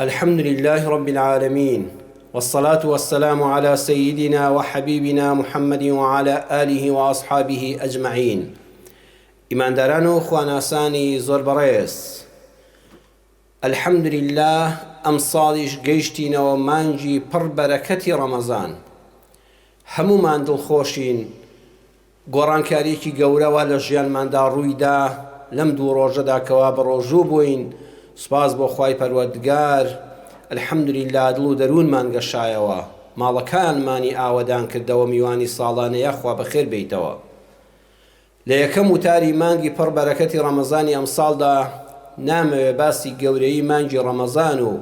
الحمد لله رب العالمين، والصلاة والسلام على سيدنا وحبيبنا محمد وعلى آله وأصحابه أجمعين. إمان دارانو خواناساني زور بريس، الحمد لله أمصاليش قيشتين ومانجي پر بركة رمضان. همو من دل خوشين قران كاريكي قورا ولا جيان من دار رويدا لم دو روجه دا كواب روجو بوين. سپاس بۆ خوای پەروەردگار، الحەمدولله دڵ و دەروونمان گەشایەوە، ماڵەکانمانی ئاوەدان کردەوە، میوانی ساڵانەیە خوا بەخێر بیتەوە. لە یەکەم وتاری مانگی پڕ بەرەکەتی ڕەمەزانی ئەمساڵدا نامەوێ باسی گەورەی مانگی ڕەمەزان و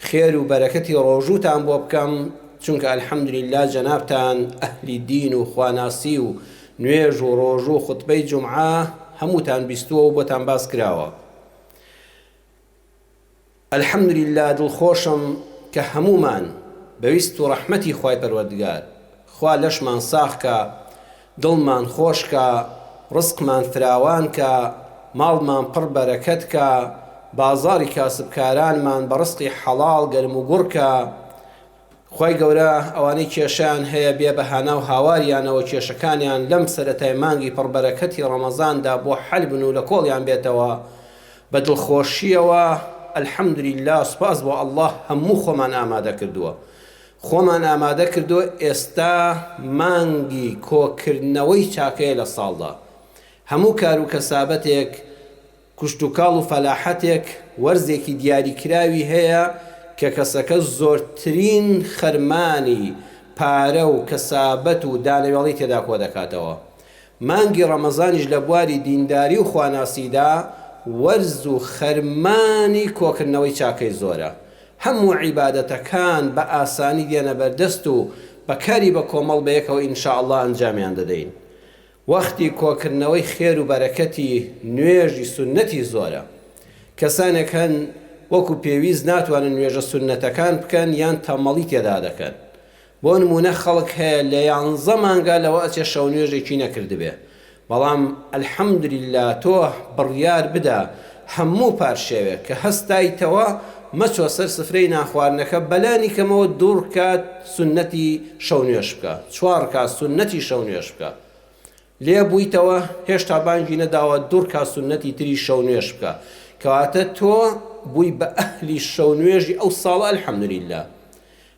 خێر و بەرەکەتی ڕۆژووتان بۆ بکەم، چونکە الحەمدولله جەنابتان ئەهلی دین و خواناسی و نوێژ و ڕۆژ و خوتبەی جومعە هەمووتان بیستووە و بۆتان باس کراوە. الحەمدولله دڵخۆشم کە هەموومان بەویست و ڕەحمەتی خوای پەروەردگار، خوا لەشمان ساخکە، دڵمان خۆشکە، ڕزقمان فراوانکە، ماڵمان پڕ بەرەکەتکە، بازاری کاسبکارانمان بە ڕزقی حەڵاڵ گەرم و گوڕکە. خوای گەورە ئەوانەی کێشیان هەیە بێ بەهانە و هاواریانەوە کێشەکانیان لەم سەرەتای مانگی پڕ بەرەکەتی ڕەمەزاندا بۆ حەل بن و لە کۆڵیان بێتەوە بە دڵخۆشیەوە. الحەمدولله سپاس بۆ ئەڵڵاه هەموو خۆمان ئامادە کردووە، خۆمان ئامادە کردووە. ئێستا مانگی کۆکردنەوەی چاکەیە لە ساڵدا، هەموو کار و کەسابەتێک، کوشت و کاڵ و فەلاحەتێک وەرزێکی دیاریکراوی هەیە کە کەسەکە زۆرترین خەرمانی پارە و کەسابەت و دانەوێڵی تێدا کۆ دەکاتەوە. مانگی ڕەمەزانیش لە بواری دینداری و خواناسیدا وەرز و خەرمانی کۆکردنەوەی چاکەی زۆرە. هەموو عیبادەتەکان بە ئاسانی دێنە بەردەست و بەکاری بە کۆمەڵ بەیەکەوە ئینشاءالله ئەنجامیان دەدەین. وەختی کۆکردنەوەی خێر و بەرەکەتی نوێژی سونەتی زۆرە. کەسانێک هەن وەکو پێویست ناتوانن نوێژە سونەتەکان بکەن یان تەمەڵی تێدا دەکەن. بۆ نمونە خەڵک هەیە لە 11 مانگا لەوە ئەچێ شەو نوێژێکی نەکردبێ، بەڵام الحەمدولله تۆ بڕیار بدە هەموو پارشێوێک کە هەستایتەوە مەچۆ سەر سفرەی ناخواردنەکە بەلانی کەمەوە دوور کات سونەتی شەو نوێژ بکە، 4 کات سونەتی شەو نوێژ بکە. لێ بوویتەوە هێشتا بانگی نەداوە دوور کات سونەتی تری شەو نوێژ بکە، کەواتە تۆ بووی بە ئەهلی شەو نوێژی ئەو ساڵە الحەمدولله.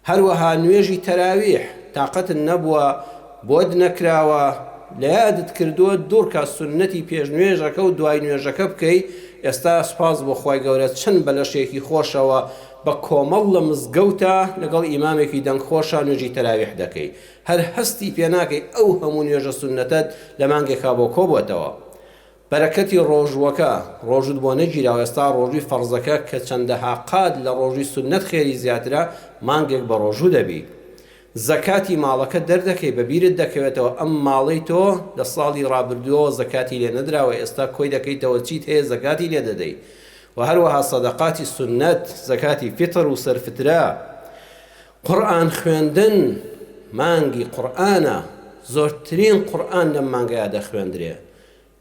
هەروەها نوێژی تەراویح تاقەتت نەبووە، بۆت نەکراوە، لە یادت کردووە دوور کات سونەتی پێش نوێژەکە و دوای نوێژەکە بکەی. ئێستا سپاس بۆ خوای گەورە چەند بەلەشێکی خۆشەوە بە کۆمەڵ لە مزگەوتە لەگەڵ ئیمامێکی دەنگخۆشە نوێژی تەراویح دەکەی، هەر هەستی پێ ناکەی ئەو هەموو نوێژە سونەتەت لە مانگێکا بۆ کۆبووەتەوە. بەرەکەتی ڕۆژوەکە ڕۆژت بۆ نەگیراوە، ئێستا ڕۆژی فەرزەکە کە چەندەها قات لە ڕۆژی سونەت خێری زیاترە مانگێک بە ڕۆژوو دەبی. زەکاتی ماڵەکە دەردەکەی بەبیرت دەکەوێتەوە ئەم ماڵەی تۆ لە ساڵی ڕابردووە زەکاتی لێ نەدراوە، ئێستا کۆی دەکەیتەوە چیت هەیە زەکاتی لێ دەدەی. و هەروەها سەدەقاتی سونەت، زەکاتی فیتر و سەرفترا. قورئان خوێندن مانگی قورئانە، زۆرترین قورئان لەم مانگەیە دەخوێندرێ.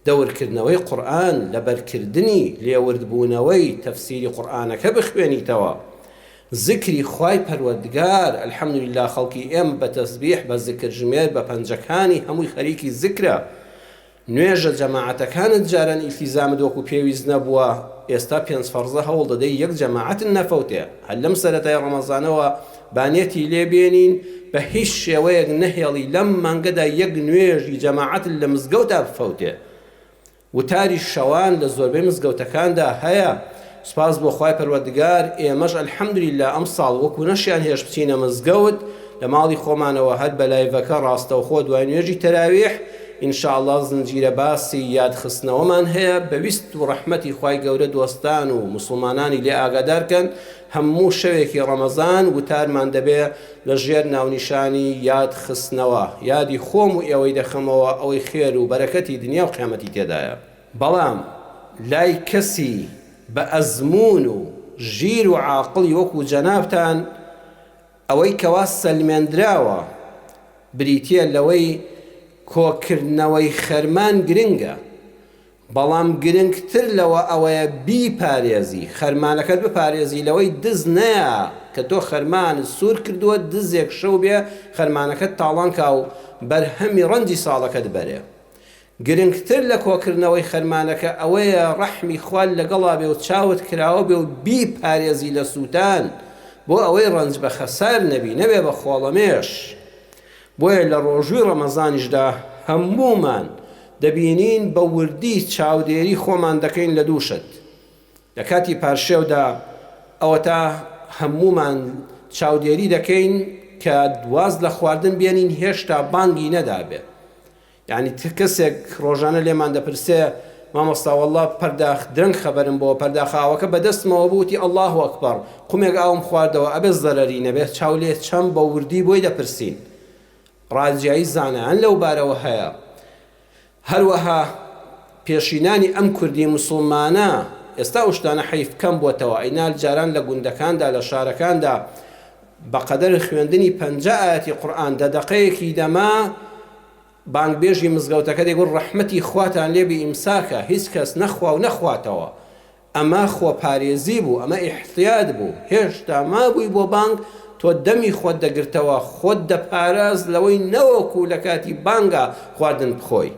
دەورکردنەوەی قورئان لەبەرکردنی لێوردبوونەوەی تەفسیری قورئانەکە بخوێنیتەوە. ذکری خوای پەروەردگار، الحەمدولله خەڵکی ئێمە بە تەسبیح بە ذکر ژمێر بە پەنجەکانی هەمووی خەریکی ذکرە. نوێژە جەماعەتەکانت جاران ئیلتیزامت وەکو پێویست نەبووە، ئێستا 5 فەرزە هەوڵ دەدەی یەک جەماعەتن نەفەوتێ. هەر لەم سەرەتای ڕەمەزانەوە بانێتی لێبێنین بە هیچ شێوەیەک نەهێڵی لەم مانگەدا یەک نوێژی جەماعەت لە مزگەوتا بفەوتێ. وتاری شەوان لە زۆربەی مزگەوتەکاندا هەیە. سپاس بۆ خوای پەروەردگار، ئێمەش الحەمدولله ئەم ساڵ وەکو نەشیان هێش بچینە مزگەوت لە ماڵی خۆمانەوە هەر بە لایڤەکە ڕاستەوخۆ دوای نوێژی تەراویح ئینشاءالله زنجیرە باسی یادخستنەوەمان هەیە. بەویست و ڕەحمەتی خوای گەورە دۆستان و مسلمانانی لێ ئاگادارکەن هەموو شەوێکی ڕەمەزان وتارمان دەبێ لە ژێر ناونیشانی یادخستنەوە، یادی خۆم و ئێوەی دەخەمەوە ئەوەی خێر و بەرەکەتی دنیا و قیامەتی تێدایە. بەڵام لای کەسی بە ئەزمون و ژیر و عاقڵی وەکو جەنابتان ئەوەی کەوا سەلمێنراوە بریتیە لەوەی کۆکردنەوەی خەرمان گرنگە. بەڵام گرنگتر لەوە ئەوەیە بیپارێزی، خەرمانەکەت بپارێزی لەوەی دز نەیە کە تۆ خەرمانت سوور کردووە دزێک شەو بێ خەرمانەکەت تاڵان کا و بەرهەمی ڕەنجی ساڵەکەت بەرێ. گرنگتر لە کۆکردنەوەی خەرمانەکە ئەوەیە ڕەحمی خوال لەگەڵا بێ و چاوت کراوە بێ و بیپارێزی لە سووتان بۆ ئەوەی ڕەنج بە خەسار نەبی، نەبێ بە خۆڵەمێش. بۆیە لە ڕۆژووی ڕەمەزانیشدا هەموومان دەبینین بە وردی چاودێری خۆمان دەکەین لە دووشت. لە کاتی پارشێودا ئەوە تا هەموومان چاودێری دەکەین کە دواز لە خواردن بێنین هێشتا بانگی نەدابێ. یعنی کەسێک ڕۆژانە لێمان دەپرسێ مامۆستا وەڵڵا پەرداخ درەنگ خەبەرم بۆ پەرداخاوەکە بەدەستمەوە بووتی ئەڵڵاه ئەکبەر قومێک ئاوم خواردەوە ئەبێ زەرەری نەبێت چاو لێ چەند بە وردی بۆی دەپرسین. ڕاجایی زانایان لەو بارەوە هەیە. هەروەها پێشینانی ئەم کوردی موسڵمانە ئێستا ئەو حەیف کەم بووەتەوە. ئەینال جاران لە گوندەکاندا لە شارەکاندا بەقەدەر خوێندنی 50 ئاەتی قورئان دەدەقەیەکی دەما بانگبێژی مزگەوتەکە دەیگوت ڕەحمەتی خواتان لێبی ئیمساکە، هیچ کەس نەخوا و نەخواتەوە. ئەمە خۆپارێزی بوو، ئەمە ئیحتیاط بوو. هێشتا مابووی بۆ بانگ تۆ دەمی خۆت دەگرتەوە، خۆت دەپاراز لەوەی نەوەکو لە کاتی بانگە خواردن بخۆی.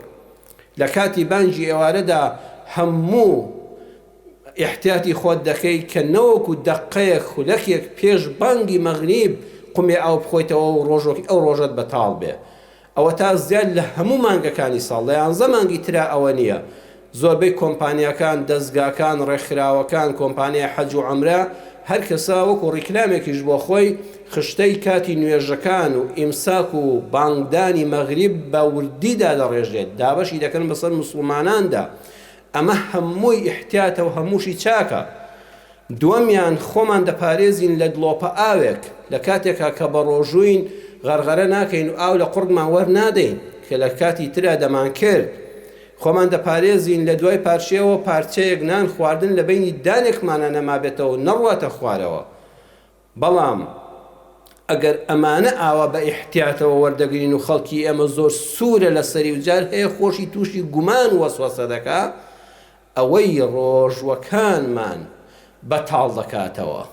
لە کاتی بانگی ئێوارەدا هەموو احتیاطی خۆت دەکەی کە نەوەکو دەقەیەک خولەکێک پێش بانگی مەغریب قومێ ئاو بخۆیتەوە و ئەو ڕۆژەت بەتاڵ بێ. ئەوە تا زیاد لە هەموو مانگەکانی ساڵ لە 11 مانگی ترا ئەوە نییە. زۆربەی کۆمپانیاکان، دەستگاکان، ڕێکخراوەکان، کۆمپانیای حەج و عەمرە هەر کەسا وەکو ڕیکلامێکیش بۆ خۆی خشتەی کاتی نوێژەکان و ئیمساک و بانگدانی مەغریب بە وردیدا دەڕێژێت، دابەشی دەکەن بەسەر موسڵماناندا. ئەمە هەمووی ئیحتیاتە و هەمووشی چاکە. دووەمیان خۆمان دەپارێزین لە دڵۆپە ئاوێک لە کاتێکا کە بە ڕۆژووین غەرغەرە ناکەین و ئاو لە قورگمان وەرنادەین کە لە کاتی ترا دەمان کرد. خۆمان دەپارێزین لە دوای پارچەوە پارچەیەک نان خواردن لە بینی دانێکمانە نەمابێتەوە نەڕواتە خوارەوە. بەڵام ئەگەر ئەمانە ئاوا بە ئیحتیاتەوە وەردەگرین و خەڵکی ئێمە زۆر سوورە لە سەری و جار هەیە خۆشی تووشی گومان وەسوەسە دەکا، ئەوەی ڕۆژوەکانمان بەتاڵ دەکاتەوە.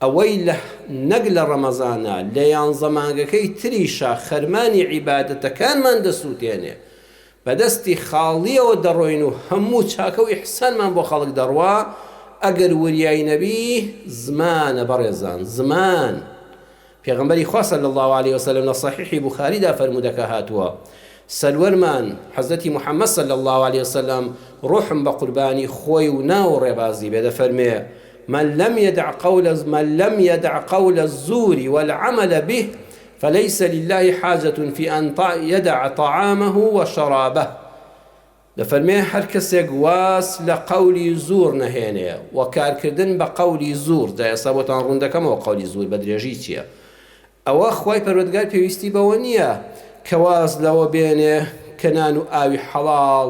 ئەوەی نەک لە ڕەمەزانە لە 11 مانگەکەی تریشە خەرمانی عیبادەتەکانمان دەسووتێنێ، بەدەستی خاڵیەوە دەڕۆین و هەموو چاکە و ئیحسانمان بۆ خەڵک دەڕوا. ئەگەر وریای نەبی زمانە بەڕێزان، زمان. پێغەمبەری خوا صلی الله علیه وسلم لە صحیحی بوخاریدا فەرموودەکە هاتووە سەروەرمان حەزەتی محەممەد صلی الله علیه وسلم ڕوحم بە قوربانی خۆی و ناو ڕێبازی بێ دەفەرمێ من لم يدع قول الزور والعمل به فليس لله حاجة في أن يدع طعامه وشرابه. دەفەرمێ هەر کەسێک واس لە قەولی زوور نەهێنێ و کارکردن بە قەولی زوور، جا ئێستا بۆتان ڕوون دەکەمەوە قەولی زوور بە درێژی چییە. ئەوە خوای پەروەردگار پێویستی بەوە نییە کە واز لەوە بێنێ کە نان و ئاوی حەڵاڵ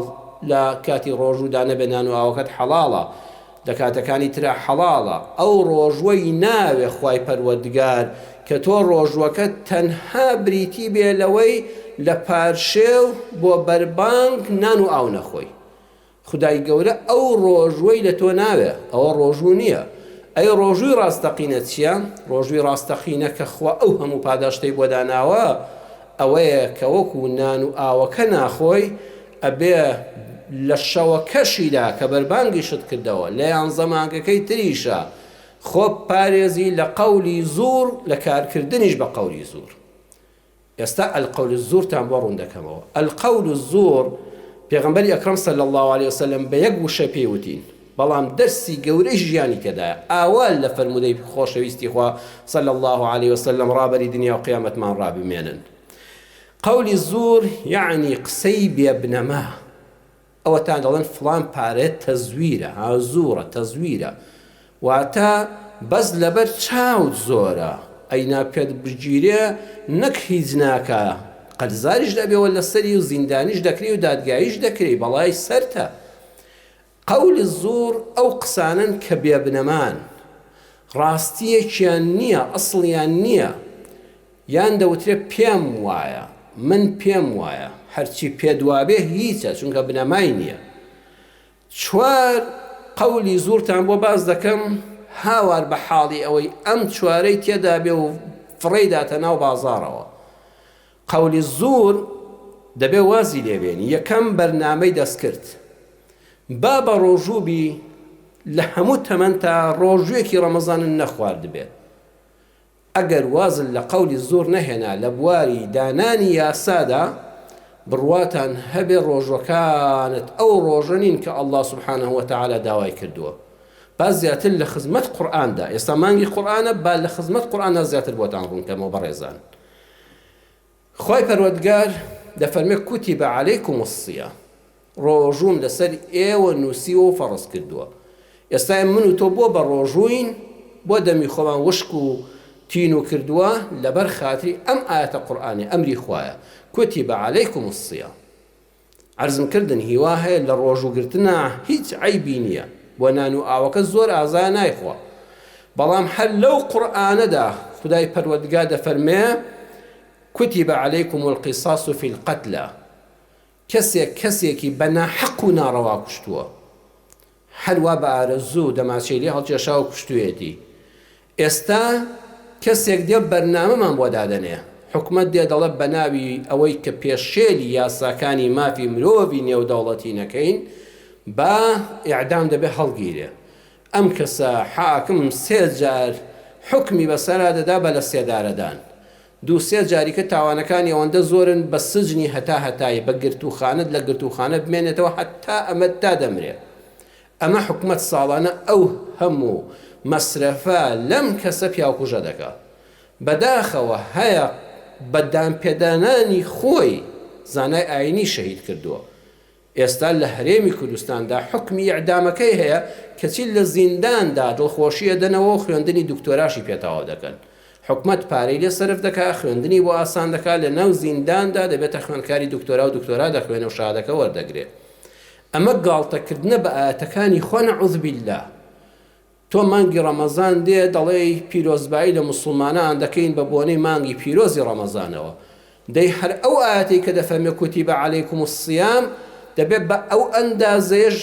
لە کاتی ڕۆژوودا نەبێ، نان و ئاوەکەت حەڵاڵە، لە کاتەکانی ترا حەڵاڵە. ئەو ڕۆژوەی ناوێ خوای پەروەردگار کە تۆ ڕۆژوەکە تەنها بریتی بێ لەوەی لە پارشێو بۆ بەربانگ نان و ئاو نەخۆی. خودای گەورە ئەو ڕۆژوەی لە تۆ ناوێ، ئەوە ڕۆژوو نییە. ئەی ڕۆژووی ڕاستەقینە چییە؟ ڕۆژووی ڕاستەقینە کە خوا ئەو هەموو پاداشتەی بۆ داناوە ئەوەیە کە وەکو نان و ئاوەکە ناخۆی ئەبێ لە شەوەکەشیدا کە بەربانگی شت کردەوە لە 11 مانگەکەی تریشە خۆ پارێزی لە قەولی زوور لە کارکردنیش بە قەولی زوور. ئێستا القەول الزوورتان بۆ ڕوون دەکەمەوە. القەول الزوور پێغەمبەری ئەکرەم صلی الله علیه وسلم بە یەک وشە پێیوتین، بەڵام دەرسی گەورەی ژیانی تێدایە. ئاوال لە فەرمودەی خۆشەویستی خوا صلی الله علیه وسلم ڕابەری دنیا و قیامەتمان ڕابمێنن. قەولی زوور یعنی قسەی بێبنەما. ئەوەتان دەڵێن فڵان پارێت تەزویرە، زوورە تەزویرە، واتە بەس لەبەر چاوت زۆرە، ئەینا پێت بگیرێ نەک هیچ ناکە، قەرزاریش دەبێەوە لەسەری و زیندانیش دەکری و دادگاییش دەکری، بەڵای سەرتە. قەول زوور ئەو قسانن کە بێبنەمان، ڕاستیەکیان نییە، ئەسڵیان نییە، یان دەوترێ پێم وایە، من پێم وایە، هەرچی پێدوابێ هیچە، چونکە بنەمای نییە. چوار قەولی زوورتان بۆ باز دەکەم هاوار بە حاڵی ئەوەی ئەم چوارەی تێدا بێ و فڕێداتە ناو بازاڕەوە. قەولی زوور دەبێ وازی لێبێنی. یەکەم بەرنامەی دەستکرد با بە ڕۆژووبی لە هەموو تەمەن تا ڕۆژوێکی ڕەمەزانن نەخوارد بێت. ئەگەر وازن لە قەولی زۆر نەهێنا لە بواری دانانی یاسادا بڕواتان هەبێ ڕۆژەکانت ئەو ڕۆژە نین کە ئەڵڵا سوبحانەهو وەتەعالا داوای کردووە. با زیاتر لە خزمەت قورئاندا، ئێستا مانگی قورئانە، با لە خزمەت قورئاندا زیاتر بۆتان ڕوونکەمەوە بەڕێزان. خوای پەروەردگار دەفەرمێ کوتیبە عەلەیکوم الصیام، ڕۆژووم لەسەر ئێوە نووسیوە و فەڕز کردووە. ئێستا من و تۆ بۆ بە ڕۆژووین، بۆ دەمی خۆمان وشک و تین و کردووە لەبەر خاتری ئەم ئاەتە قورئانی ئەمری خوایە. کوتیبە عەلەیکوم الصیام. عەرزم کردن هیوا هەیە لە ڕۆژوگرتنە هیچ عەیبی نییە، بۆ نان و ئاوەکە زۆر ئازا نایخوا، بەڵام هەر لەو قورئانەدا خودای پەروەردگار دەفەرمێ کوتیبە عەلەیکوم القیصاص فی القەتلە، کەسێکی بە ناحەق و ناڕەوا کوشتووە، هەروە بە ئارەزوو دەماچەی لێ هەڵکێشا و کوشتوویەتی. ئێستا کەسێک دێ بەرنامەمان بۆ دادەنێ، حکومەت دێ دەڵێ بە ناوی ئەوەی کە پێشێلی یاساکانی مافی مرۆڤی نێودەوڵەتینەکەین با ئیعدام دەبێ هەڵگیرێ. ئەم کەسە حاکم 3 جار حکمی بەسەرا دەدا بە لە 3 دارەدان، 2-3 جاریکە تاوانەکانی ئەوەندە زۆرن بە سجنی هەتایی بە گرتوخانت لە گرتوخانە بمێنێتەوە هەتا ئەمە تا دەمرێ. ئەمە حکومەت ساڵانە ئەو هەموو مەسرەفە لەم کەسە پیاوکوژە دەکا. بەداخەوە هەیە بەدام پێدانانی خۆی زانای ئاینی شەهید کردووە. ئێستا لە هەرێمی کوردستاندا حکمی ئیعدامەکەی هەیە کەچی لە زینداندا دڵخۆشیە دەنەوە و خوێندنی دکتۆراشی پێتاوا دەکەن. حکومەت پارەی لێ سەرف دەکا، خوێندنی بۆ ئاسان دەکا، لە ناو زینداندا دەبێتە خوێندکاری دکتۆرا و دکتۆرا دەخوێنێ و شادەکە وەردەگرێت. ئەمە گاڵتەکردنە بە ئاەتەکانی خوا نەعوذ بالله. تۆ مانگی ڕەمەزان دێ دەڵێ پیرۆزبایی لە موسڵمانان دەکەین بە بۆنەی مانگی پیرۆزی ڕەمەزانەوە، دەی هەر ئەو ئاەتەی کە دەفەرمێ کوتیبە عەلەیکوم الصیام دەبێت بە ئەو ئەندازەیەش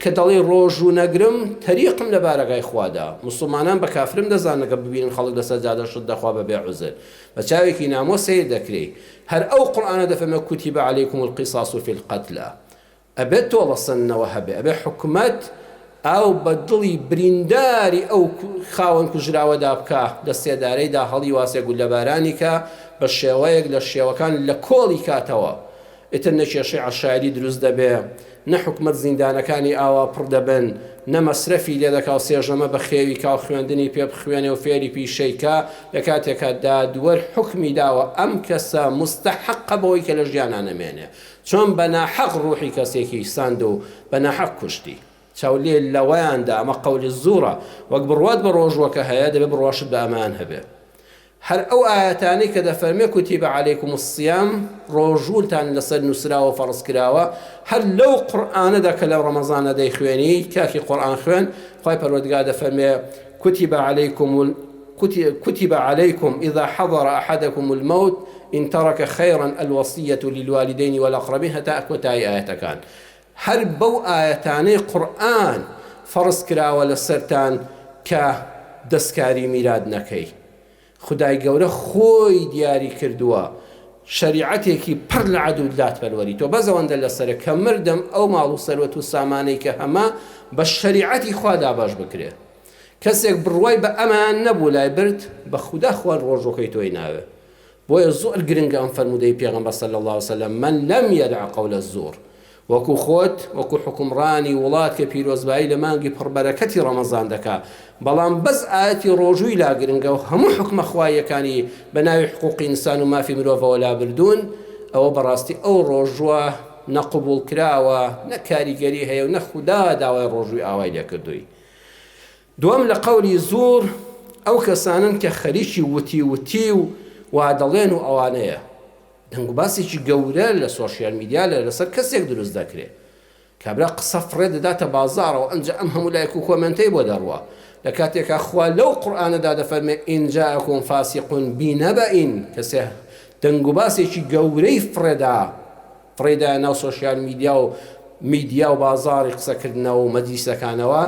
کە دەڵێ ڕۆژوو نەگرم تەریقم لە بارەگای خوادا. موسڵمانان بە کافرم دەزانن کە ببینن خەڵک لە سەجادە شت دەخوا بەبێ عوزر، بە چاوێکی نامۆ سیر دەکرێ. هەر ئەو قورئانە دەفەرمێ کوتیبە عەلەیکوم القیصاص فی القەتلە. ئەبێت تۆڵە سنەوە هەبێ، ئەبێ حکومەت ئەو بە دڵی برینداری ئەو خاوەن کوژراوەدا بکە، لە 3 دارەیدا هەڵی واسێ گول لە بارانی کە بە شێوەیەک لە شێوەکان لە کۆڵی کاتەوە. ئیتر نە کێشەی عەشایری دروست دەبێ، نە حکومەت زیندانەکانی ئاوا پڕ دەبن، نە مەسرەفی لێ دەکا و سێژەمە بە خێوی کا و خوێندنی پێ بخوێنێ و فێری پیشەیکە لە کاتێکا دادوەر حکمی داوە ئەم کەسە مستەحەقە بەوەی کە لە ژیانە نەمێنێ، چۆن بە ناحەق ڕوحی کەسێکی ساند و بە ناحەق کوشتی. چاولێ لەوەیاندا ئەمە قەولی زوورە، وەک بڕوات بە ڕۆژوەکە هەیە دەبێ بڕواشت بە ئەمان هەبێ. هەر ئەو ئاەتانەی کە دەفەرمێ کوتیبە عەلەیکوم الصیام ڕۆژوولتان لەسەر نووسراوە فەڕز کراوە، هەر لەو قورئانەدا کە لە ڕەمەزانە دەیخوێنی کاکی قورئان خوێن، خوای پەروەردگار دەفەرمێ كتب عليكم إذا حضر أحدكم الموت إن ترك خيرا الوصية للوالدين والأقربين هتا أكوتاي آياتكان. هەر بەو ئاەتانەی قورئان فەڕز کراوە لەسەرتان کە دەستکاری میراد نەکەی. خدای گەورە خۆی دیاری کردووە شریعەتێکی پڕ لە عەدولات پەروەری. تۆ بەزەوەندە لەسەرە کە مردم ئەو ماڵ و سەروەت و سامانەی کە هەمە بە شریعەتی خوادا باش بکرێت. کەسێک بڕوای بە ئەمان نەبوو لای برد بە خودا خوان ڕۆژۆکەی تۆی ناوێ. بۆیە زۆر گرنگە ئەم فەرمودەی پێغەمبەر صلی الله عليه وسلم من لم يدع قول الزور. وەکو خۆت وەکو حکومڕانی وڵات کە پیرۆزبایی لە مانگی پڕبەرەکەتی ڕەمەزان دەکا، بەڵام بەس ئاەتی ڕۆژووی لا گرنگە و هەموو حکمە خوایەکانی بە ناوی حقوقی ئینسان و مافی مرۆڤەوە لا بردوون، ئەوە بەڕاستی ئەو ڕۆژوە نەقبوڵ کراوە، نە کاریگەری هەیە و نە خودا داوای ڕۆژووی ئاوای لێ کردووی. دووەم لە قەولی زوور ئەو کەسانن کە خەریکی وتی و وا دەڵێن و ئەوانەیە. دەنگ و باسێکی گەورە لە سۆشیال میدیا لەسەر کەسێک دروست دەکرێت، کابرا قسە فڕێ دەداتە بازاڕەوە، ئەنجا ئەم هەموو لایەک و کۆمنتەی بۆ دەڕوە. لە کاتێکا خوا لەو قورئانەدا دەفەرمێ ئین جاءکم فاسقون بینەبەئین، کەسێ دەنگ و باسێکی گەورەی فڕێدا ناو سۆشیال میدیا و میدیا و بازاڕی قسەکردنەوە و مەجلیسەکانەوە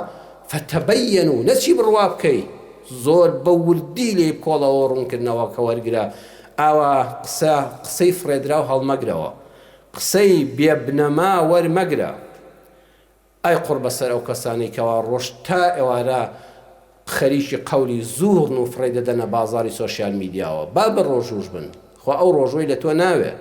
فتەبەینوا نەچی بڕوا بکەی زۆر بە وردی لێ کۆڵەوە ڕوونکردنەوە کە وەرگرە ئاوا قسەی فرێدرا و هەڵمەگرەوە قسەی بێبنەما وەرمەگرە ئای قوڕ بەسەر ئەو کەسانی کەوا ڕۆژ تا ئێوارە خەریکی قەولی زوڕن و فڕێ دەدەنە بازاری سۆشیال میدیاوە با بە ڕۆژوش بن خۆ ئەو ڕۆژوەی لە تۆ ناوێ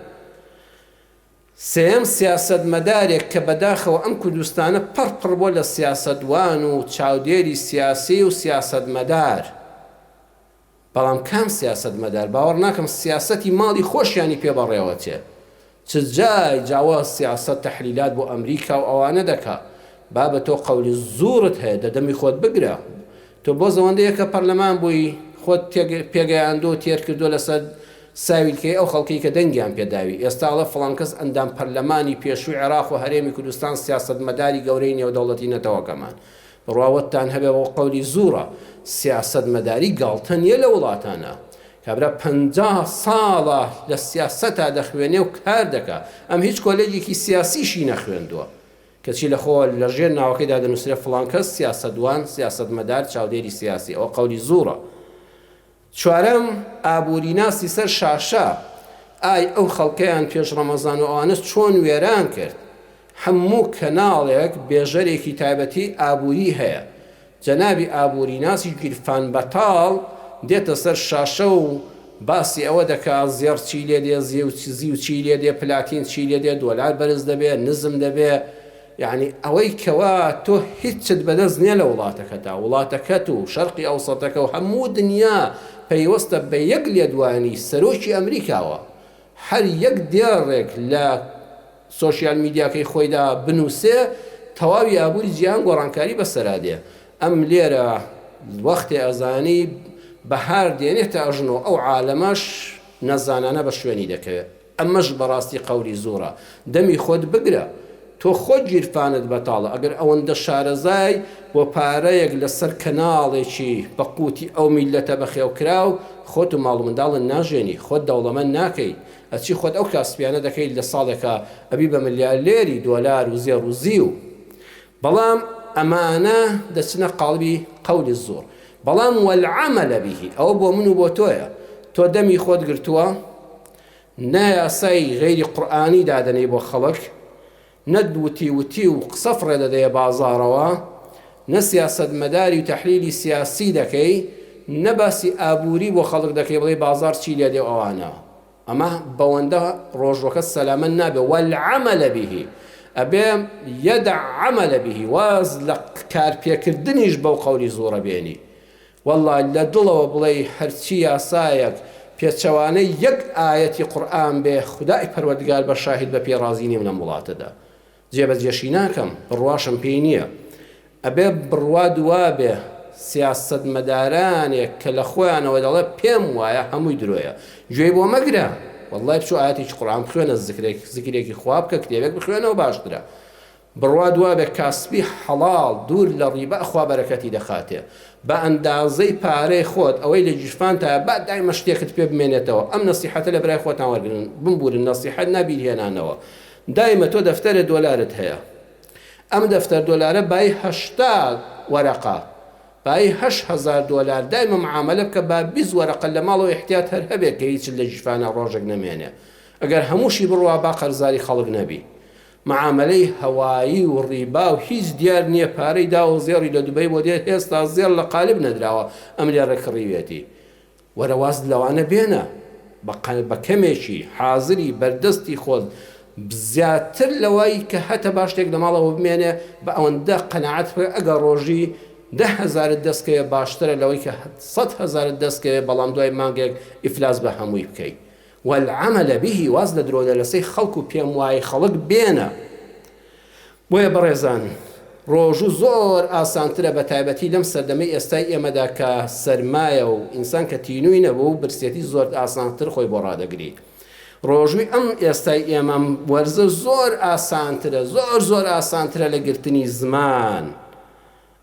سێم سیاسەتمەدارێک کە بەداخەوە ئەم کوردستانە پڕ بۆ لە سیاسەتوان و چاودێری سیاسی و سیاسەتمەدار بەڵام کام سیاسەتمەدار باوەڕ ناکەم سیاسەتی ماڵی خۆشیانی پێبەڕێوە چێ چ جای جاوە سیاسەت تەحلیلات بۆ ئەمریکا و ئەوانە دەکا با بە تۆ قەولی زوورت هەیە دەدەمی خۆت بگرە تۆ بۆ زەوەندەیە کە پەرلەمان بووی خۆت پێگەیاندۆ تێر کردو لەسەر ساویلکەی ئەو خەڵکی کە دەنگیان پێداوی ئێستا ئەڵە فڵان کەس ئەندام پەرلەمانی پێشووی عێراق و هەرێمی کوردستان سیاسەتمەداری گەورەی نێودەوڵەتی نەتەوەکەمان بڕواوەتتان هەبێ بۆ قەولی زوورە سیاسەتمەداری گاڵتە نیە لە وڵاتانە کابرا 50 ساڵە لە سیاسەتا دەخوێنێ و کار دەکا ئەم هیچ کۆلێجێکی سیاسیشی نەخوێندووە کەچی لەخۆ لە ژێر ناوەکەیدا دەنووسرێ فڵان کەس سیاسەتوان سیاسەتمەدار چاودێری سیاسی ئەوە قەولی زوورە چوارەم ئابووریناسی سەر شاشە ئای ئەو خەڵکەیان پێش ڕەمەزان و ئەوانە چۆن وێران کرد هەموو کەناڵێک بێژەرێکی تایبەتی ئابووری هەیە جەنابی ئابووریناسی گیرفان بەتاڵ دێتە سەر شاشە و باسی ئەوە دەکا زێڕ چی لێ دێ زی و چی لێ دێ پلاتین چی لێ دێ دۆلار بەرز دەبێ نزم دەبێ یعنی ئەوەی کەوا تۆ هیچت بەدەست نییە لە وڵاتەکەتا وڵاتەکەت و شەرقی ئەوسەتەکە و هەموو دنیا پەیوەستە بە یەک لێدوانی سەرۆکی ئەمریکاوە هەر یەک دێڕێک لە سۆشیال میدیاکەی خۆیدا بنووسێ تەواوی ئابووری جیهان گۆڕانکاری بەسەرا دێ ئەم لێرە وەختی ئەزانی بەهار دێنێتە ئەژنۆ ئەو عالەمەش نەزانانە بە شوێنی دەکەوێت ئەمەش بەڕاستی قەولی زوورە دەمی خۆت بگرە تۆ خۆت گیرفانت بەتاڵە ئەگەر ئەوەندە شارەزای بۆ پارەیەک لەسەر کەناڵێکی بە قوتی ئەو میلەتە بەخێوکراو خۆت و ماڵ و منداڵت ناژێنی خۆت دەوڵەمەند ناکەی ئەچی خۆت ئەو کاسپیانە دەکەیت لە ساڵێکە ئەبی بە ملیارێری دۆلار و زێڕ و زی و بەڵام ئەمانە دەچنە قاڵبی قەولی زۆر بەڵام وەالعەمەلە بیهی ئەوە بۆ من و بۆ تۆیە تۆ دەمی خۆت گرتووە نایاسای غەیری قورئانی دادەنەی بۆ خەڵک نەدوتی وتی و قسە فڕێدەدەیە بازاڕەوە نە سیاسەتمەداری و تەحلیلی سیاسی دەکەی نەباسی ئابووری بۆ خەڵک دەکەی بڵێ بازار چی لێ دێ ئەوانە ئەمە بەوەندە ڕۆژوەکە سەلامە نابێ وەالعەمەلە بیهی ئەبێ یەدع عەمەلە بیهی واز لە کارپێکردنیش بەو قەولی زۆرە بێنی والله لە دڵەوە بڵێ هەرچی یاسایەک پێچەوانەی یەک ئاەتی قورئان بێ خودای پەروەردگار بە شاهید بە پێڕازی نیم لەم وڵاتەدا جێبەجێشی ناکەم بڕواشم پێی نییە ئەبێ بڕوا دوا بێ سیاسەتمەدارانێک کە لە خۆیانەوە دەڵێ پێم وایە هەمووی درۆیە گوێی بۆ مەگرە والله بچوو ئاەتێکی قورئان بخوێنە زیکرێکی خوا بکە کتێبێک بخوێنەوە باشترە بڕوا دوا بێ کاسبی حەڵاڵ دوور لە ڕیبە خوا بەرەکەتی دەخاتێ بە ئەندازەی پارەی خۆت ئەوەی لە جیشفانتە با دایمە شتێکت پێ بمێنێتەوە ئەم نەسیحەتە لە برای خۆتان وەرگن بمبورن نەسیحەت نابیرهێنانەوە دایمە تۆ دەفتەرە دۆلارت هەیە ئەم دەفتەر دۆلارە بای 80 وەرەقە بای 8,000 دۆلار دایمە معاملە بکە با 20 وەرەقە لە ماڵەوە احتیات هەر هەبێت کە هیچ لە جیشفانە ڕۆژێک نەمێنێ ئەگەر هەمووشی بڕوا با قەرزاری خەڵک نەبی معاملەی هەوایی و ڕیبا و هیچ دیار نییە پارەی دا و زێڕی لە دوبەی بۆ دێت هێستا زێر لە قالب نەدراوە ئەم لێرە کڕیوێتی وەرەواز لەوانە بێنە بە کەمێکی حازری بەردەستی خۆت زیاتر لەوەی کە هەتە باش شتێک لە ماڵەوە بمێنێ بە ئەوەندە قەنەعەت ئەگەر ڕۆژی 10,000 دەستکەوێ باشترە لەوەی کە 100,000 دەستکەوێ بەڵام دوای مانگێک ئیفلاس بە هەمووی بکەیت والعمل به واز لە درۆ دەرەسەی خەڵک و پێم وای خەڵک بێنە بۆیە بەڕێزان ڕۆژوو زۆر ئاسانترە بە تایبەتی لەم سەردەمەی ئێستای ئێمەدا کە سەرمایە و ئینسان کە تینووی نەبوو و برسێتی زۆر ئاسانتر خۆی بۆ ڕادەگری ڕۆژووی ئەم ئێستای ئێمە وەرزە زۆر ئاسانترە زۆر ئاسانترە لە گرتنی زمان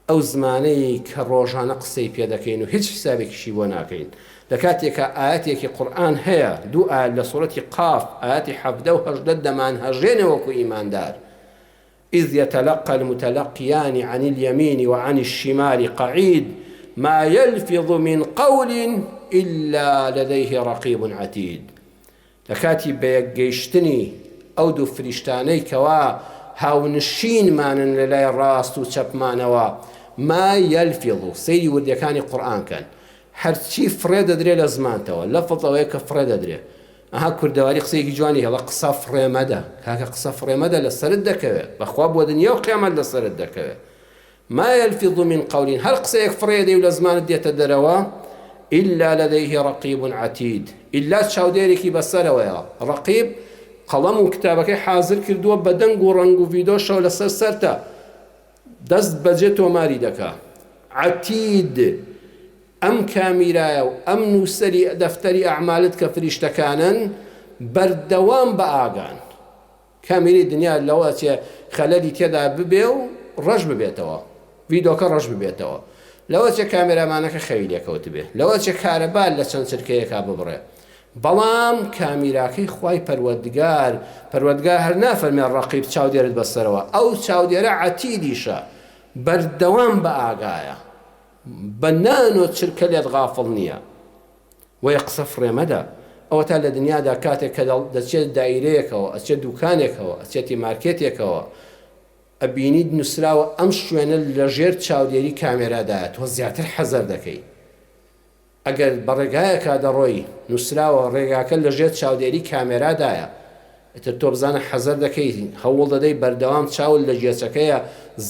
ئەو زمانەی کە ڕۆژانە قسەی پێ دەکەین و هیچ حسابێکیشی بۆ ناکەین لە کاتێکە ئاەتێکی قورئان هەیە دوو ئاەت لە سوورەتی قاف ئاەتی 17 و 18 دەمان هەژێنە وەکو ئیماندار إذ يتلقى المتلقيان عن اليمين وعن الشمال قعيد ما يلفظ من قول إلا لديه رقيب عتيد. لكاتي بيقيشتني أو دو فريشتاني كوا هاونشين مانن للاي الراست وشب مانوا ما يلفظ سيدي ورديكاني قرآن كان هرچی فرێدە درێ لە زمانتەوە لەفڵەوەی کە فرێدە درێ ئەها کوردەواری قسەیەکی جوانی هێڵە قسە فڕێمەدە کاکە قسە فڕێمەدە لە سەرت دەکەوێت بەخوا بۆ دنیا و قیامەت لە سەرت دەکەوێت ما يلفظ من قول هەر قسەیەک فڕێدەی و لە زمانت دێتە دەرەوە إلا لديه رقيب عتيد إلا چاودێرێکی بەسەرەوەیە ڕەقیب قەڵەم و کتابەکەی حازر کردووە بە دەنگ و ڕەنگ و ڤیدۆشەوە لەسەر سەرتە دەست بەجێ تۆماری دەکا عتید ئەم کامیرایە و ئەم نووسەری دەفتەری ئەعمالت کە فریشتەکانن بەردەوام بە ئاگان کامیری دنیا لەوە چێ خەلەلی تێدا ببێ و ڕەش ببێتەوە ڤیدۆکە ڕەش ببێتەوە لەوە چێ کامێرامانەکە خەوی لێکەوت بێ لەوە چێ کارەبار لە چەند چرکەیەکا ببڕێ بەڵام کامیراکەی خوای پەروەردگار هەر نافەرمێ ڕەقیب چاودێرت بەسەرەوە ئەو چاودێرە عەتیدیشە بەردەوام بە ئاگایە بەنان و چرکە لێت غافڵ نییە وەیە قسە فڕێمەدە ئەوە تا لە دنیادا کاتێک کە دەچێت دایرەیەکەوە ئەچێت دوکانێکەوە ئەچێتی مارکێتێکەوە ئەبینیت نووسراوە ئەم شوێنە لە ژێر چاودێری کامێرادایە تۆ زیاتر حەزەر دەکەی ئەگەر بە ڕێگایەکە دەڕۆی نووسراوە ڕێگاکە لە ژێر چاودێری کامێرادایە ئەتر تۆ بزانە حەزەر دەکەی هەوڵ دەدەی بەردەوام چاول لە جێچەکەیە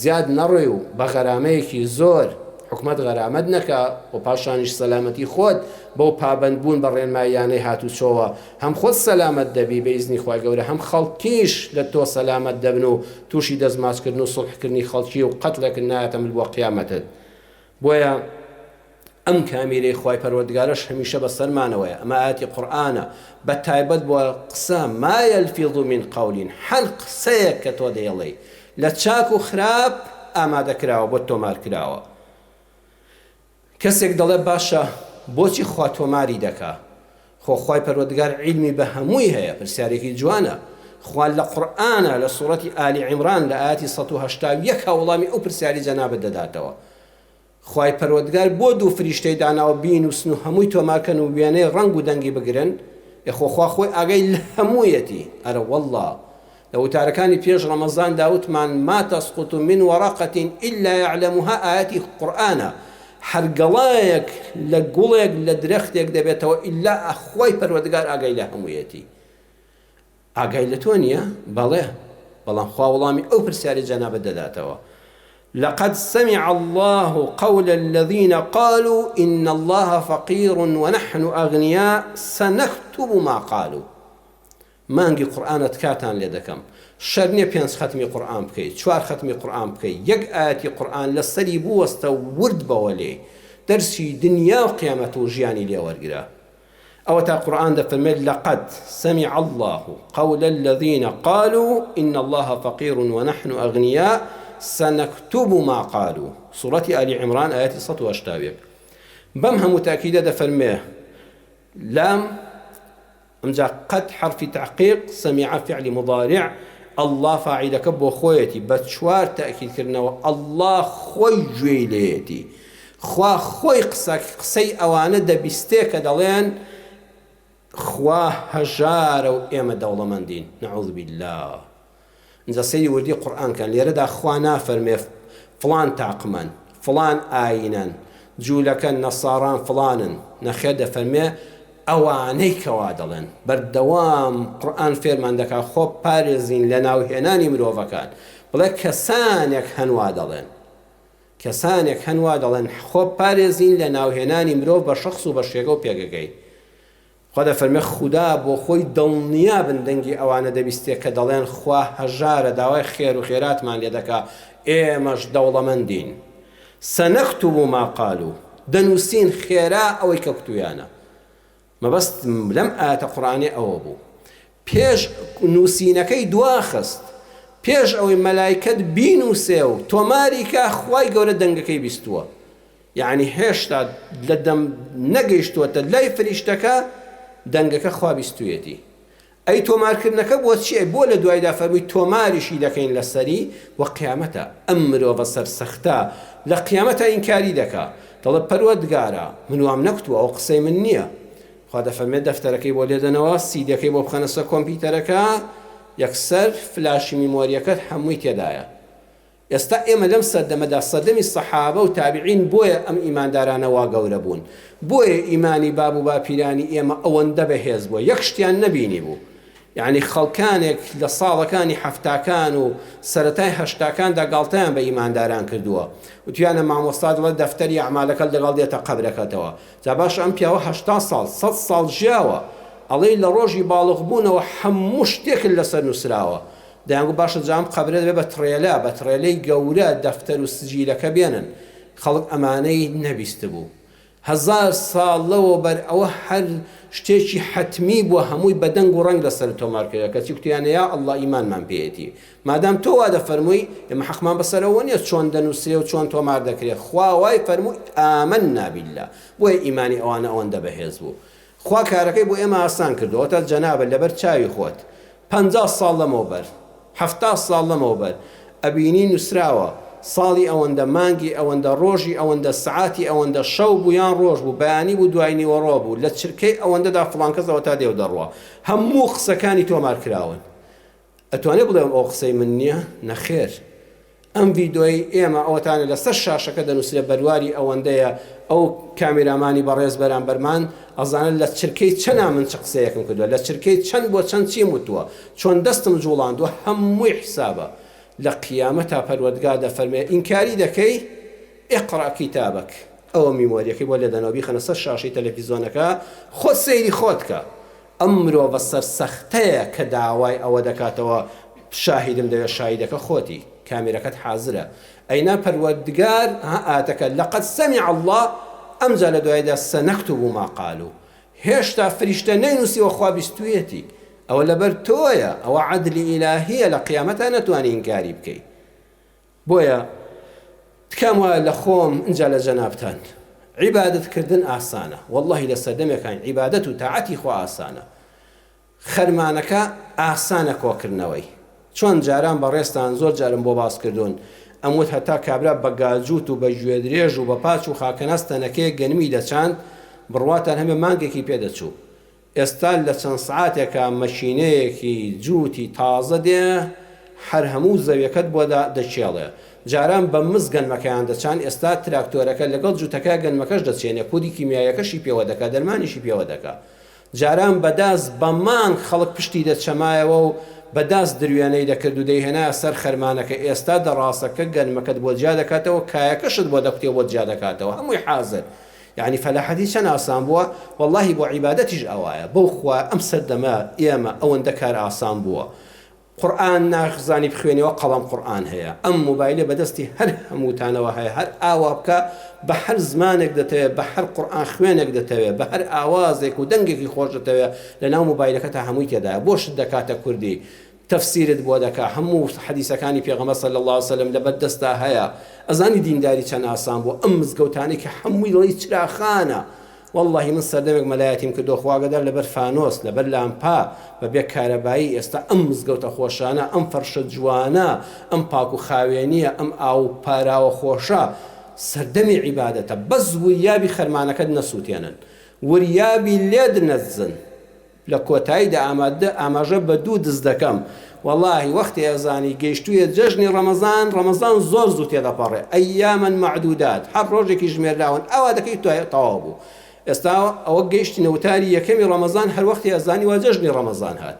زیاد نەڕۆی و بە غەرامەیەکی زۆر حکومت غەرامەت نەکا و پاشانیش سەلامەتی خۆت بەو پابەندبوون بە ڕێنماییانەی هاتوچۆوە هەم خۆت سەلامەت دەبی بە ئیزنی خوای گەورە هەم خەڵکیش لە تۆ سەلامەت دەبن و تووشی دەستماچکردن و سوڵحکردنی خەڵکی و قەتڵێکن نایەتە مل بۆ قیامەتت بۆیە ئەم کامیرەی خوای پەروەردگارەش هەمیشە بەسەرمانەوەیە ئەمە ئاەتی قورئانە بە تایبەت بۆ قسە ما يلفظ من قول هەر قسەیەک کە تۆ دەیڵێی لە چاک و خراپ ئامادەکراوە بۆ تۆمار کراوە کەسێک دەڵێ باشە بۆچی خوا تۆماری دەکا خۆ خوای پەروەردگار عیلمی بە هەمووی هەیە پرسیارێکی جوانە خوا لە قورئانە لە سوورەتی ئالی عیمران لە ئاەتی 181 وەڵامی ئەو پرسیاری جەنابەت دەداتەوە خوای پەروەردگار بۆ دوو فریشتەی داناوە بینووسن و هەمووی تۆمارکەن و وێنەی ڕەنگ و دەنگی بگرن خۆخوا خۆی ئاگای لە هەموویەتی ئەرە وەڵڵا لە وتارەکانی پێش ڕەمەزان داوتمان ما تسقط من ورقة إلا يعلمها ئاەتی قورئانە هەرگەڵایەک لە گوڵێک لە درەختێک دەبێتەوە ئیلا ئەخوای پەروەردگار ئاگای لە هەموویەتی ئاگای لە تۆ نییە بەڵێ بەڵام خوا وەڵامی ئەو پرسیاری جەنابەت دەداتەوە لقد سمع الله قول الذين قالوا إن الله فقير ونحن أغنياء سنكتب ما قالوا مانگی قورئانت کاتان لێ دەکەم شەر نییە 5 ختمی قورئان بکەیت 4 ختمی قورئان بکەیت یەک ئاەتی قورئان لەسەری بوەستە ورد بەوە لێ دەرسی دنیا و قیامەت و ژیانی لێ وەرگرە ئەوە تا قورئان دەفەرمێت لقد سمع الله قول الذين قالوا إن الله فقير ونحن أغنياء سنكتب ما قالوا سورة آل عمران آيات 180 بەم هەموو تاکیدە دەفەرمێ لام ئەمجا قد حرف تحقيق سمع فعل مضارع الله فاعلەکە بۆ خۆیەتی بە 4 تاکیدکردنەوە الله خۆی گوێی لێیەتی خوا خۆی قسەی ئەوانە دەبیستێ کە دەڵێن خوا هەژارە و ئێمە دەوڵەمەندین نەعوذ بالله اینجا سەیری وردی قورئان کەن لێرەدا خوا نافەرمێ فڵان تاقمەن فڵان ئاینەن جوولەکەن نەساران فڵانن نەخێر دەفەرمێ ئەوانەی کەوا دەڵێن بەردەوام قورئان فێرمان دەکات خۆ پارێزین لە ناوهێنانی مرۆڤەکان بڵێ کەسانێک هەنوا دەڵێن خۆ پارێزین لە ناوهێنانی مرۆڤ بە شەخص و بە شێگە و پێگەگەی خوا دەفەرمێ خوددا بۆ خۆی دڵنیا بن دەنگی ئەوانە دەبیستێ کە دەڵێن خوا هەژارە داوای خێر و خێراتمان لێ دەکا ئێمەش دەوڵەمەندین سەنەکتوب ما قالوا دەنووسین خێرا ئەوەی کە کوتویانە مەبەست لەم ئاەتە قورئانی ئەوە بوو پێش نووسینەکەی دواخست پێش ئەوەی مەلایکەت بینووسێ و تۆماری کە خوای گەورە دەنگەکەی بیستووە یعنی هێشتا لە دەم نەگەیشتووەتە لای فریشتەکە دەنگەکە خوا بیستوویەتی ئەی تۆمارکردنەکە بۆ چیە؟ بۆ لە دوایدا فەرمووی تۆماریشی دەکەین لەسەری وە قیامەتە. ئەم مرۆڤە سەرسەختە لە قیامەتە ئینکاری دەکا، دەڵێ پەروەردگارە من وام نەکوتووە، ئەو قسەی من نییە. خوا دەفەرمێت دەفتەرەکەی بۆ لێدەنەوە، سیدەکەی بۆ بخەنە سەر کۆمپیوتەرەکە، یەکسەر فلاشی میمۆریەکەت هەمووی تێدایە. ئێستا ئێمە لەم سەردەمەدا سەردەمی سەحابە و تابعین بۆیە ئەم ئیماندارانە وا گەورە بوون، بۆیە ئیمانی باب و باپیرانی ئێمە ئەوەندە بەهێز بووە، یەک شتیان نەبینی بوو. یعنی خەڵکانێک لە ساڵەکانی هەفتاکان و سەرەتای هەشتاکاندا گاڵتەیان بە ئیمانداران کردووە، وتیانە مامۆستا دڵێت دەفتەری ئەعمالەکەت لەگەڵ دێتە قەبرەکەتەوە. جا باشە ئەم پیاوە 80 ساڵ 100 ساڵ ژیاوە، ئەڵێ لە ڕۆژی باڵغ بوونەوە هەموو شتێکن لەسەر نووسراوە. دەیانگو باشە جام قەبرە دەبێت بە تڕێلا، بە تڕێلەی گەورە دەفتەر و سجیلەکە بێنن. خەڵک ئەمانەی نەبیست بوو. 1000 ساڵ لەوە بەر ئەوە هەر شتێکی حتمی بووە هەمووی بەدەنگ و ڕەنگ لەسەر تۆمارکردە، کەچی کوتیانە یا ئەڵڵا ئیمانمان پێێتی، مادام تۆ وا دەفەرمووی ئێمە حەقمان بەسەرەوە نییە چۆن دەنووسێ و چۆن تۆمار دەکرێت. خوا وای فەرمووی ئامەنا بالله، بۆیە ئیمانی ئەوانە ئەوەندە بەهێز بوو. خوا کارەکەی بۆ ئێمە ئاسان کردەوە، تا جەنابە لەبەر چاوی خۆت 50 ساڵ لەمەوبەر 70 ساڵ لەمەوبەر ئەبینی نووسراوە ساڵی ئەوەندە، مانگی ئەوەندە، ڕۆژی ئەوەندە، سعاتی ئەوەندە، شەو بوو یان ڕۆژ بوو، بەیانی بوو دوای نیوەڕۆ بوو، لە چرکەی ئەوەندەدا فڵان کەسەوە تا دێو دەڕوە، هەموو قسەکانی تۆمار کراون. ئەتوانێ بڵێم ئەو قسەی من نییە؟ نەخێر. ئەم ڤیدۆی ئێمە ئەوەتانە لەسەر شاشەکە دەنووسێ بەرواری ئەوەندەیە ئەو کامێرامانی بەڕێز بەرامبەرمان ئەزانن لە چرکەی چەنا من چ قسەیەکم کردووە، لە چرکەی چەند بۆ چەند چیم وتووە، چۆن دەستم جوڵاندووە، هەمووی حسابە. لە قیامەتا پەروەردگار دەفەرمێ ئینکاری دەکەی ئیقڕا کیتابەک، ئەوە میمۆریەکەی بۆ لێدەنەوە بیخەنە سەر شاشەی تەلەڤیزۆنەکە، خۆت سەیری خۆت کە. ئەم مرۆڤە سەرسەختەیە کە داوای ئەوە دەکاتەوە شاهیدم دەوێت، شاهیدەکە خۆتی، کامێرەکەت حازرە. ئەینا پەروەردگار ئاتەکە لەقەد سەمیع الله، ئەمجا لە دوایدا سەنەکتوب ما قالوا، هێشتا فریشتە نەینووسیوە خوا بیستویەتی. ئەوە لەبەر تۆیە، ئەوە عەدلی ئیلاهیە، لە قیامەتە نەتوانی ئینکاری بکەی. بۆیە تکام وایە لە خۆم ئینجا لە جەنابتان عیبادەتکردن ئاسانە، وەڵڵاهی لە سەردەمێکان عیبادەت و تاعەتی خوا ئاسانە. خەرمانەکە ئاسانە کۆکردنەوەی، چۆن جاران بەڕێستان زۆر جارم بۆ باس کردوون، ئەموت هەتا کابرا بە گاجووت و بە گوێ درێژ و بە پاچ و خاکەناس تەنەکەی گەنمی دەچاند، بڕواتان هەمێ مانگێکی پێدەچوو. ئێستا لە چەند سعاتێکە مەشینەیەکی جووتی تازە دێ، هەر هەموو زەویەکەت بۆ دەچێڵێ. جاران بە مز گەنمەکەیان دەچان، ئێستا تراکتۆرەکە لەگەڵ جووتەکە گەنمەکەش دەچێنێ، کودی کیمیایەکەشی پێوە دەکا، دەرمانیشی پێوە دەکا. جاران بەداز بەمان خەڵک پشتی دەچەمایەوە و بەداست دروێنەی دەکرد و دەیهێنایە سەر خەرمانەکە، ئێستا دەڕاستەکە گەنمەکەت بۆ جیا دەکاتەوە، کایەکەشت بۆ دەقوتێ بۆ جیا دەکاتەوە، هەمووی حازر. یعنی فەلاحەتی چەند ئاسان بووە، وەڵڵاهی بۆ عیبادەتیش ئەوایە. بەو خوا ئەم سەردەمە ئێمە ئەوەندە کار ئاسان بووە. قورئان ناخزانی بخوێنەوە، قەڵەم قورئان هەیە، ئەم مۆبایلە بەدەستی هەر هەمووتانەوە هەیە، هەر ئاوا بکە بە هەر زمانێک دەتەوێت، بە هەر قورئان خوێنێک دەتەوێت، بە هەر ئاوازێک و دەنگێکی خۆش دەتەوێت، لەناو مۆبایلەکە تا هەمووی تێدایە. بۆشت دەکاتە کوردی، تەفسیرت بۆ دەکا، هەموو حەدیسەکانی پێغەمبەر صلی الله علیه وسلم لەبەر دەستا هەیە. ئەزانی دینداری چەند ئاسان بوو. ئەم مزگەوتانەی کە هەمووی دڵی چراخانە، واللهی من سەردەمێک مەلایەتیم کردو خواگەدار لەبەر فانۆس، لەبەر لامپا، بەبێ کارەبایی. ئێستا ئەم مزگەوتە خۆشانە، ئەم فەرشە جوانە، ئەم پاک و خاوێنیە، ئەم ئاو پاراوە خۆشە، سەردەمی عیبادەتە. بەس وریابی خەرمانەکەت نەسووتێنن، وریابی لێد نەزن. لە کۆتاییدا ئاماژە بە 2 دز دەکەم، واللهی وەختی ئەزانی گەیشتوویە جەژنی ڕەمەزان زۆر زوو تێدەپەڕێ، ئەیامەن معدودات، هەر ڕۆژێکی ژمێردراون، ئەوە دەکەی تەواو بوو. ئێستا ئەوە گەیشتی نەوتاری یەکەمی ڕەمەزان، هەر وەختی ئەزانی وا جەژنی ڕەمەزان هات،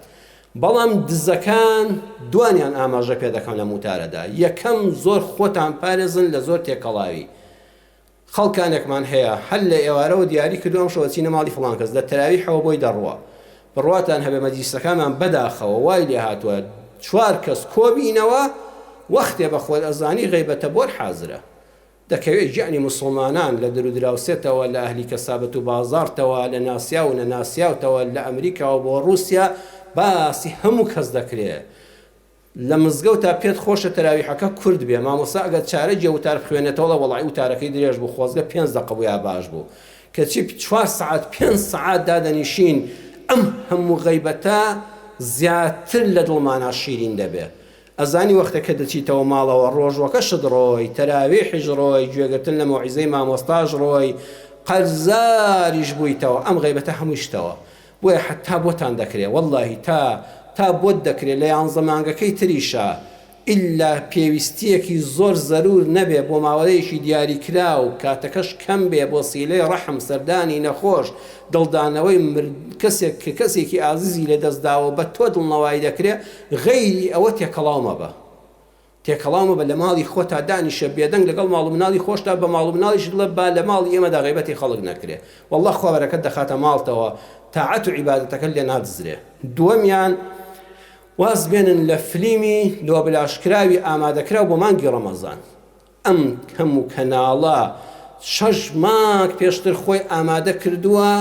بەڵام دزەکان دوانیان ئاماژە پێ دەکەم لە موتارەدا. یەکەم زۆر خۆتان پارێزن لە زۆر تێکەڵاوی. خەڵکانێکمان هەیە هەر لە ئێوارەوە دیاری کردووەم شەوە چینە ماڵی فڵان کەس، لە تەراویحەوە بۆی دەڕوە، بڕواتان هەبێ مەجلیسەکانمان بەداخەوە وای لێ هاتووە 4 کەس کۆبینەوە، وەختێ بە خۆت ئەزانی غەیبەتە بۆر حازرە. دەکەوێت ژیانی مسلمانان لە درودراوسێتەوە، لە ئەهلی کەسابەت و بازارتەوە، لە ناسیا و نەناسیاوتەوە، لە ئەمریکاوە بۆ رووسیا، باسی هەموو کەس دەکرێت. لە مزگەوتا پێت خۆشە تەراویحەکە کورد بێ، مامۆستا ئەگەر چارە جێ وتار بخوێنێتەوە، وەڵی وتارەکەی درێژ بوو، خۆزگە 5 دقە بوویا باش بوو، کەچی 4 سعات 5 سعات دادەنیشین. ئەم هەموو غەیبەتە زیاتر لە دڵمانە شیرین دەبێ. ئەزانی وەختەکە دەچیتەوە ماڵەوە ڕۆژوەکەشت ڕۆی، تەراویحیش ڕۆی، گوێگرتن لە مۆعیزەی مامۆستاژ ڕۆی، قەرزاریش بوویتەوە، ئەم غەیبەتە هەموویشتەوە. بۆیە حتا بۆتان دەکرێت وەڵڵاهی تا بۆت دەکرێت لە 11 مانگەکەی تریشە ئللا پێویستیەکی زۆر زەرور نەبێ بۆ ماوەیەکی دیاریکرا و کاتەکەش کەم بێ بۆ سیلەی ڕەحم سەردانی نەخۆش دڵدانەوەی کەسێک کە کەسێکی ئازیزی لە دەستداوە بە تۆ دڵنەوای دەکرێت غەیری ئەوە تێکەڵاومە بە تێکەڵاومە بە لە ماڵی خۆتا دانیشە بێدەنگ لەگەڵ ماڵ و مناڵی خۆشتا بە ماڵ و مناڵیش لە با لە ماڵی ئێمەدا غەیبەتی خەڵک نەکرێ وەڵڵا خۆبەرەکەت دەخاتە ماڵتەوە تاعەت و عیبادەتەکە لێ نادزرێ. دووەمیان واز بێنن لە فلیمی دۆبلاشکراوی ئامادەکراو بۆ مانگی ڕەمەزان. ئەم هەموو کەناڵە 6 مانگ پێشتر خۆی ئامادە کردووە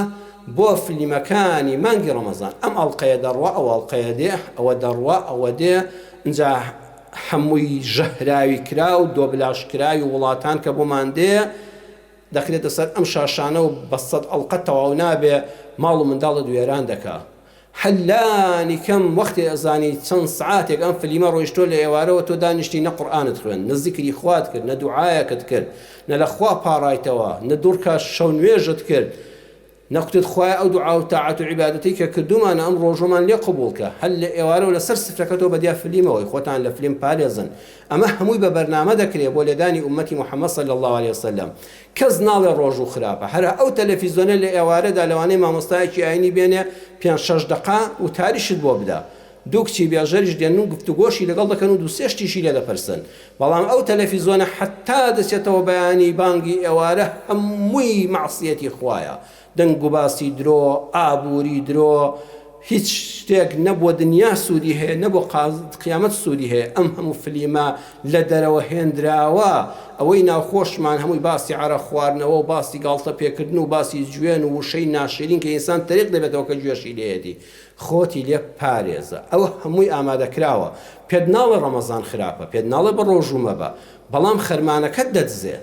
بۆ فلیمەکانی مانگی ڕەمەزان. ئەم ئەڵقەیە دەڕوا ئەو ئەڵقەیە دێ ئەوە دەڕوا ئەوە دێ اینجا هەمووی ژەهراوی کرا و دۆبلاشکراوی وڵاتان کە بۆمان دێ دەکرێتە سەر ئەم شاشانە و بە 100 ئەڵقە تەواو نابێ ماڵ و منداڵە دوێران دەکا. حلانی کەم وەختی ئەزانی چەند سعاتێک ئەم فلیمە ڕۆیشتۆ لە ئێوارەوە تۆ دانیشتی نە قورئانت خوێن، نە زیکری خوات کرد، نە دوعایەکت کرد، نە لە خوا پاڕایتەوە، نە دوورکە شەو نوێژت کرد، نەقوتت خوای ئەو دوعا و تاعەت و عیبادەتی کە کردومانە ئەم ڕۆژەمان لێ قبوڵکە هەل لە ئێوارەوە لەسەر سفرەکەتەوە بەدیا فلیمەوەی خۆتان لە فلیم پارێزن. ئەمە هەمووی بە بەرنامە دەکرێت بۆ لێدانی ئومەتی محەممەد صلی الله عليه وسلم. کەس ناڵێ ڕۆژ و خراپە هەرە ئەو تەلەڤیزۆنە لە ئێوارەدا لەوانەیە مامۆستایەکی ئاینی بێنێ 5-6 دقا و تاریشت بۆ بدا. دوو کچی بێژەریش دێن و گفتوگۆشی لەگەڵ دەکەن و 2-3 شتیشی لێ دەپرسن. بەڵام ئەو تەلەڤیزۆنە حتا دەچێتەوە بەیانی بانگی ئێوارە هەمووی مەعسیەتی خوایە. دەنگ و باسی درۆ، ئابووری درۆ، هیچ شتێک نەبووە دنیا سوودی هەیە نەبوو قیامەت سوودی هەیە. ئەم هەموو فلیمە لە دەرەوە هێنراوە ئەوەی ناوخۆشمان هەمووی باسی عەرە خواردنەوە و باسی گاڵتە پێکردن و باسی جوێن و وشەی ناشرین کە ئینسان تەریق دەبێتەوە کە گوێشی لێدی خۆتی لێ پارێزە. ئەوە هەمووی ئامادەکراوە. پێت ناڵە ڕەمەزان خراپە، پێت ناڵە بە ڕۆژومە بە، بەڵام خەرمانەکەت دەدزێ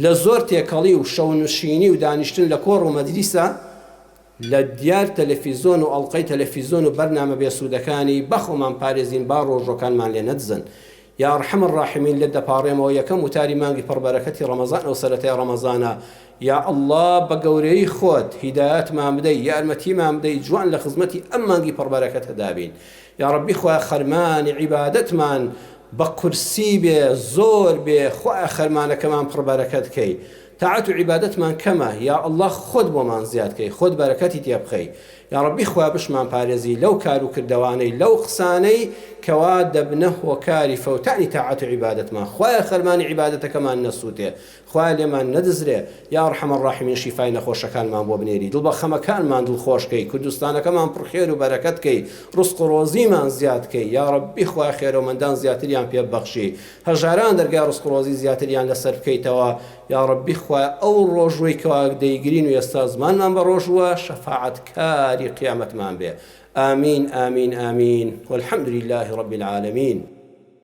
لە زۆر تێکەڵی و شەونشینی و دانیشتن لە کۆڕ و مەجلیسە لە دیار تەلەڤیزۆن و ئەڵقەی تەلەڤیزۆن و بەرنامە بێسوودەکانی بەخۆمان پارێزین با ڕۆژۆکانمان لێ نەدزن. یا ئەرحەم الراحمین لێ دەپاڕێمەوە یەکەم وتاری مانگی پڕبەرەکەتی ڕەمەزان ئەو سەرەتای ڕەمەزانە. یا ئەڵڵا بە گەورەی خۆت هیدایەتمان بدەی، یارمەتیمان بدەی، جوان لە خزمەتی ئەم مانگی پڕبەرەکەتە دابین. یا ڕەبی خوا خەرمانی عیبادەتمان بە قورسی بێ، زۆر بێ، خوایە خەرمانەکەمان پڕبەرەکەت کەی. تاعەت و عیبادەتمان کەمە، یا ئەڵڵا خۆت بۆمان زیاد کەی، خۆت بەرەکەتی تێ بخەی. یا ڕەبی خوا بشمان پارێزی لەو کار و کردەوانەی لەو قسانەی کەوا دەبنە هۆکاری فەوتانی تاعەت و عیبادەتمان. خوایە خەرمانی عیبادەتەکەمان نەسووتێ، خوایە لێمان نەدزرێ. یا ئەرحەم الراحمین شیفای نەخۆشەکانمان بۆ بنێری، دڵبەخەمەکانمان دڵخۆشکەی، کوردستانەکەمان پڕخێر و بەرەکەتکەی، ڕزق و ڕۆزیمان زیادکەی. یا ڕەبی خوا خێرەومەندان زیاتریان پێ بەخشی، هەژاران دەرگای ڕزق و ڕۆزی زیاتریان لەسەر بکەیتەوە. یا ڕەبی خوا ئەو ڕۆژوەی کەوا دەیگرین و ئێستا زمانمان بە ڕۆژوە شەفاعەتکاری قیامەتمان بێ. آمين آمين آمين والحمد لله رب العالمين.